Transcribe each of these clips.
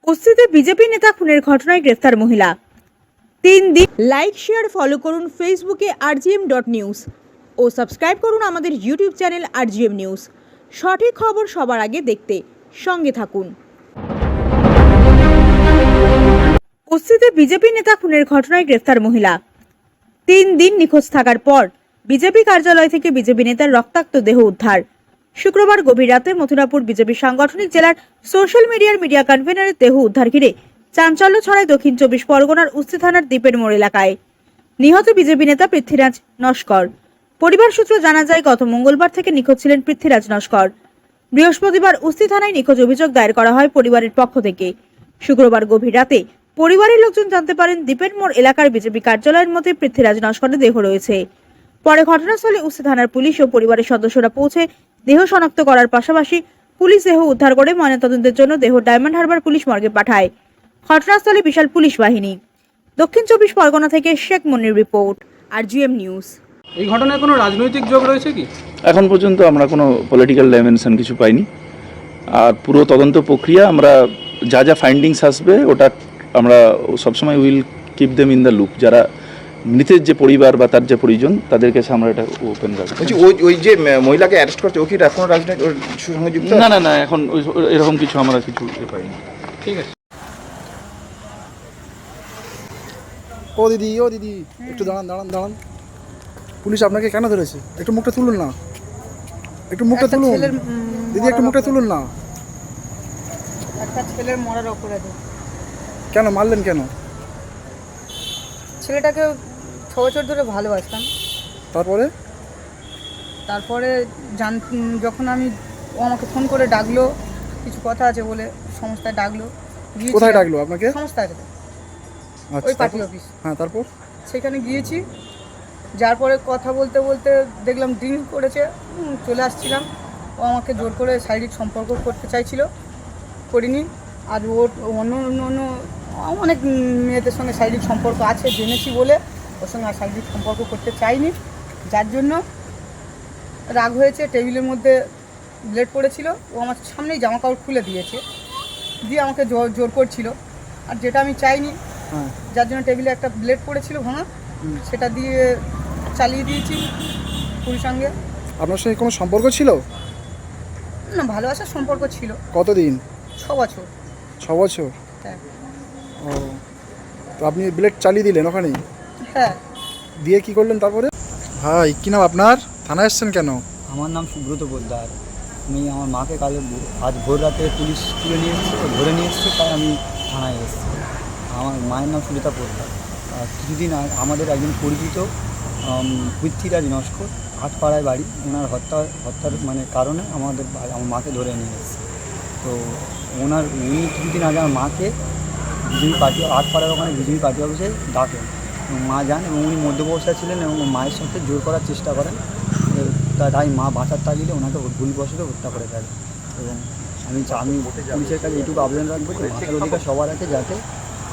কুস্তিতে BJP নেতা খুনের ঘটনায় গ্রেফতার মহিলা। 3 দিন লাইক শেয়ার ফলো করুন ফেসবুকে rgm.news ও সাবস্ক্রাইব করুন আমাদের ইউটিউব চ্যানেল rgm নিউজ। সঠিক খবর সবার আগে দেখতে সঙ্গে থাকুন। কুস্তিতে বিজেপি নেতা খুনের ঘটনায় গ্রেফতার মহিলা। 3 দিন নিখোঁজ থাকার পর বিজেপি কার্যালয় থেকে বিজেপি নেতার রক্তাক্ত দেহ উদ্ধার। শুক্রবার গভীর রাতে মথুরাপুর বিজেপি সাংগঠনিক জেলার সোশ্যাল মিডিয়া কনভেনারের দেহ উদ্ধার ঘিরে চাঞ্চল্য ছড়ায় দক্ষিণ 24 পরগনার উস্তি থানার দ্বীপের মোড় এলাকায়। নিহত বিজেপি নেতা পৃথ্বীরাজ নস্কর। পরিবার সূত্রে জানা যায়, গত মঙ্গলবার থেকে নিখোঁজ ছিলেন পৃথ্বীরাজ নস্কর। বৃহস্পতিবার উস্তি থানায় নিখোঁজ অভিযোগ দায়ের করা হয় পরিবারের পক্ষ থেকে। শুক্রবার গভীর রাতে পরিবারের লোকজন জানতে পারেন দ্বীপের মোড় এলাকার বিজেপি কার্যালয়ের মধ্যে পৃথ্বীরাজ নস্করের দেহ রয়েছে। পরে ঘটনাস্থলে উস্তি থানার পুলিশ ও পরিবারের সদস্যরা পৌঁছে দেহ শনাক্ত করার পাশাপাশি পুলিশ দেহ উদ্ধার করে ময়নাতদন্তের জন্য দেহ ডায়মন্ড হারবার পুলিশ মর্গে পাঠায়। ঘটনাস্থলে বিশাল পুলিশ বাহিনী। দক্ষিণ 24 পরগনা থেকে শেখ মনির রিপোর্ট, rgm নিউজ। এই ঘটনায় কোনো রাজনৈতিক যোগ রয়েছে কি? এখন পর্যন্ত আমরা কোনো পলিটিক্যাল ডাইমেনশন কিছু পাইনি। আর পুরো তদন্ত প্রক্রিয়া আমরা যা যা ফাইন্ডিংস আসবে ওটা আমরা সবসময় will keep them in the loop. যারা মৃতের যে পরিবার বা তার যে পরিজন তাদেরকে আমরা এটা ওপেন রাখবো। ওই যে মহিলাকে অ্যারেস্ট করছে ও কি এখনো রাজনৈতিক সঙ্গে যুক্ত? না এখন এরকম কিছু আমরা কিছু পাইনি। ঠিক আছে। ও দিদি একটু দাঁড়ান। পুলিশ আপনাকে কেন ধরেছে? একটু মুখটা তুলুন না, একটু মুখটা তুলুন দিদি, একটু মুখটা তুলুন না। একটা ছেলের মরার অপরাধে। কেন মারলেন কেন? ছেলেটাকে 6 বছর ধরে ভালোবাসতাম। তারপরে যখন ও আমাকে ফোন করে ডাকলো, কিছু কথা আছে বলে সংস্থায় ডাকলো। কোথায় ডাকলো আপনাকে? সংস্থায়, আচ্ছা, ওই পার্টি অফিস। হ্যাঁ, তারপর সেখানে গিয়েছি। যার পরে কথা বলতে বলতে দেখলাম ড্রিঙ্ক করেছে। চলে আসছিলাম। ও আমাকে জোর করে শারীরিক সম্পর্ক করতে চাইছিল, করিনি। আর ওর অন্য অনেক মেয়েদের সঙ্গে শারীরিক সম্পর্ক আছে জেনেছি বলে ওর সঙ্গে আর শারীরিক সম্পর্ক করতে চাইনি। যার জন্য রাগ হয়েছে। টেবিলের মধ্যে ব্লেড পড়েছিল, ও আমার সামনেই জামা কাপড় খুলে দিয়েছে, দিয়ে আমাকে জোর করছিল। আর যেটা আমি চাইনি, যার জন্য টেবিলে একটা ব্লেড পড়েছিল ভাঙা, সেটা দিয়ে চালিয়ে দিয়েছি পুরীর সঙ্গে। আপনার সঙ্গে কোনো সম্পর্ক ছিল? না, ভালোবাসার সম্পর্ক ছিল। কতদিন? 6 বছর। 6 বছর? হ্যাঁ। ও, তো আপনি ব্লেড চালিয়ে দিলেন ওখানেই? হ্যাঁ। দিয়ে কি করলেন তারপরে? ভাই, কি নাম আপনার? থানায় এসছেন কেন? আমার নাম সুব্রত পোদ্দার। আমি আমার মাকে আজ ভোর রাতে পুলিশ তুলে নিয়ে এসেছে, ধরে নিয়ে এসেছে, তাই আমি থানায় এসেছি। আমার মায়ের নাম সুরিতা পোদ্দার। কিছুদিন আমাদের একজন পরিচিত পৃথ্বীরাজ নস্কর, আটপাড়ায় বাড়ি, ওনার হত্যার কারণে আমার মাকে ধরে নিয়ে এসেছে। তো উনি কিছুদিন আগে আমার মাকে বিজেপি পার্টি আটপাড়ার ওখানে বিজেপি পার্টি অফিসে ডাকেন এবং মা যান এবং উনি মধ্যবস্থায় ছিলেন এবং মায়ের সাথে জোর করার চেষ্টা করেন। তাই মা বাঁচার তাগিদে ওনাকে ভুলবশত হত্যা করে ফেলে। এবং আমি পুলিশের কাছে এইটুকু আবেদন রাখবো যে বাঁচার অধিকার সবার আছে, যাতে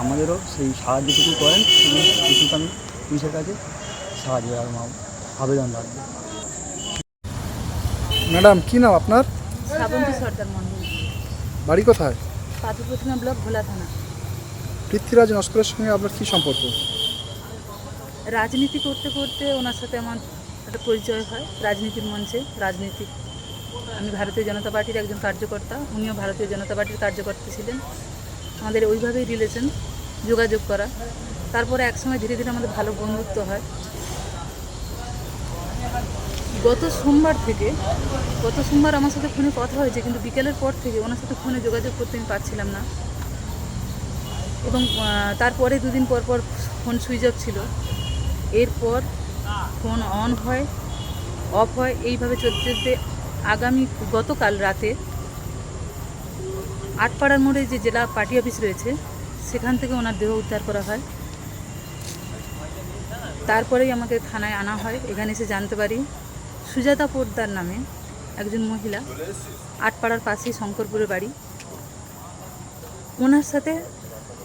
আমাদেরও সেই সাহায্যটুকু করেন এবং এইটুকু আমি পুলিশের কাছে আবেদন রাখবো। ম্যাডাম, কি নাম আপনার? শ্রাবন্তী সর্দার মন্ডল। বাড়ি কোথায়? পাথরপ্রতিমা ব্লক, ভোলা থানা। পৃথ্বীরাজ নস্করের সঙ্গে আপনার কী সম্পর্ক? রাজনীতি করতে করতে ওনার সাথে আমার একটা পরিচয় হয় রাজনীতির মঞ্চে। আমি ভারতীয় জনতা পার্টির একজন কার্যকর্তা, উনিও ভারতীয় জনতা পার্টির কার্যকর্তা ছিলেন। আমাদের ওইভাবেই রিলেশন, যোগাযোগ করা। তারপরে একসময় ধীরে ধীরে আমাদের ভালো বন্ধুত্ব হয়। গত সোমবার আমার সাথে ফোনে কথা হয়েছে, কিন্তু বিকেলের পর থেকে ওনার সাথে ফোনে যোগাযোগ করতে আমি পারছিলাম না। এবং তারপরে 2 দিন পর ফোন সুইচ অফ ছিল। এরপর ফোন অন হয়, অফ হয়, এইভাবে চলতে গতকাল রাতে আটপাড়ার মোড়ে যে জেলা পার্টি অফিস রয়েছে সেখান থেকে ওনার দেহ উদ্ধার করা হয়। তারপরেই আমাকে থানায় আনা হয়। এখানে এসে জানতে পারি সুজাতা পোদ্দার নামে একজন মহিলা, আটপাড়ার পাশেই শঙ্করপুরের বাড়ি, ওনার সাথে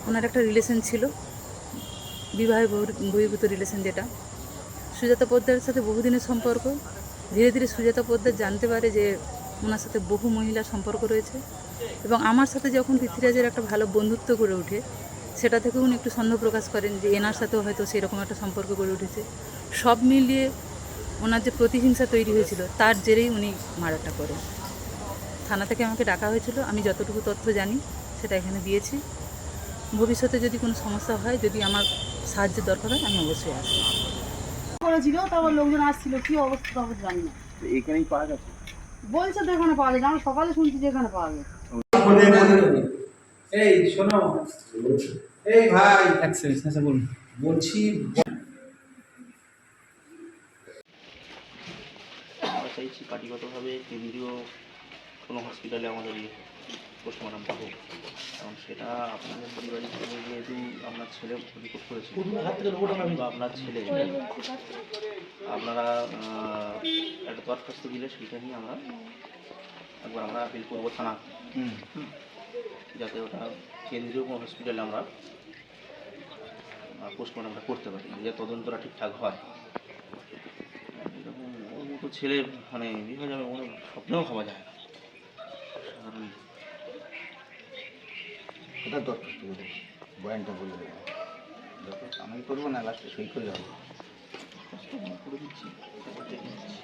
ওনার একটা রিলেশন ছিল, বিবাহ বহির্ভূত রিলেশন। যেটা সুজাতা পোদ্দারের সাথে বহুদিনের সম্পর্ক। ধীরে ধীরে সুজাতা পোদ্দার জানতে পারে যে ওনার সাথে বহু মহিলার সম্পর্ক রয়েছে। এবং আমার সাথে যখন পৃথ্বীরাজের একটা ভালো বন্ধুত্ব গড়ে ওঠে, সেটা থেকে উনি একটু সন্দেহ প্রকাশ করেন যে এনার সাথেও হয়তো সেরকম একটা সম্পর্ক গড়ে উঠেছে। সব মিলিয়ে ওনার যে প্রতিহিংসা তৈরি হয়েছিল তার জেরেই উনি মার্ডারটা করেন। থানা থেকে আমাকে ডাকা হয়েছিল, আমি যতটুকু তথ্য জানি সেটা এখানে দিয়েছি। ভবিষ্যতে যদি কোনো সমস্যা হয়, যদি আমার সাহায্যের দরকার হয়, আমি অবশ্যই আসবো। করেছিল, তারপর লোকজন আসছিল, কি অবস্থা তবে জানি না। এখানেই পাওয়া গেছে। বলছে তো এখানে পাওয়া গেছে, আমরা সকালে শুনছি যে এখানে পাওয়া গেছে। এই শোনো, এই ভাই এক সেকেন্ড বলুন, বলছি আমরা চাইছি পার্টিগতভাবে কেন্দ্রীয় কোনো হসপিটালে আমাদের পোস্টমর্টম পাবো, কারণ সেটা আপনাদের পারিবারিক ভাবে যেহেতু আপনার ছেলে রিপোর্ট করেছে বা আপনার ছেলে, আপনারা একটা দরখাস্ত দিলে সেটা নিয়ে আমরা একবার আপিল করবো থানা, যাতে ওটা কেন্দ্রীয় কোনো হসপিটালে আমরা পোস্টমর্টমটা করতে পারি, যে তদন্তটা ঠিকঠাক হয়। এরকম ওর মতো ছেলে মানে বিভাগ যাবে কোনো স্বপ্নেও ভাবা যায় না। কারণ এটা দরখাস্ত করে বয়ানটা বলে দেবো, দরখাস্ত আমি করবো না, লাস্টে সই করে যাবো। করে দিচ্ছি, দেখে নিচ্ছি।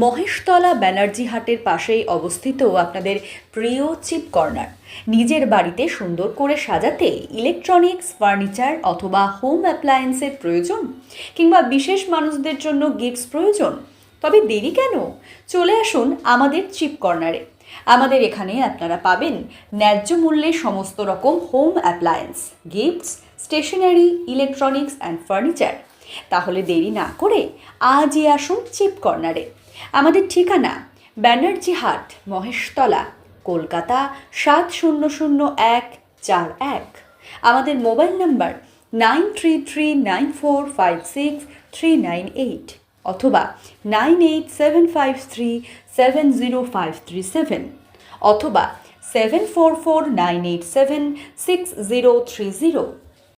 মহেশতলা ব্যানার্জি হাটের পাশেই অবস্থিত আপনাদের প্রিয় চিপ কর্নার। নিজের বাড়িতে সুন্দর করে সাজাতে ইলেকট্রনিক্স, ফার্নিচার অথবা হোম অ্যাপ্লায়েন্সের প্রয়োজন, কিংবা বিশেষ মানুষদের জন্য গিফটস প্রয়োজন, তবে দেরি কেন? চলে আসুন আমাদের চিপ কর্নারে। আমাদের এখানে আপনারা পাবেন ন্যায্য মূল্যে সমস্ত রকম home appliance, gifts, stationery, electronics and furniture. তাহলে দেরি না করে আজই আসুন চিপ কর্নারে। আমাদের ঠিকানা ব্যানার্জি হাট, মহেশতলা, কলকাতা 700141। আমাদের মোবাইল নাম্বার 9339456398 অথবা 9875370537 অথবা 7449876030।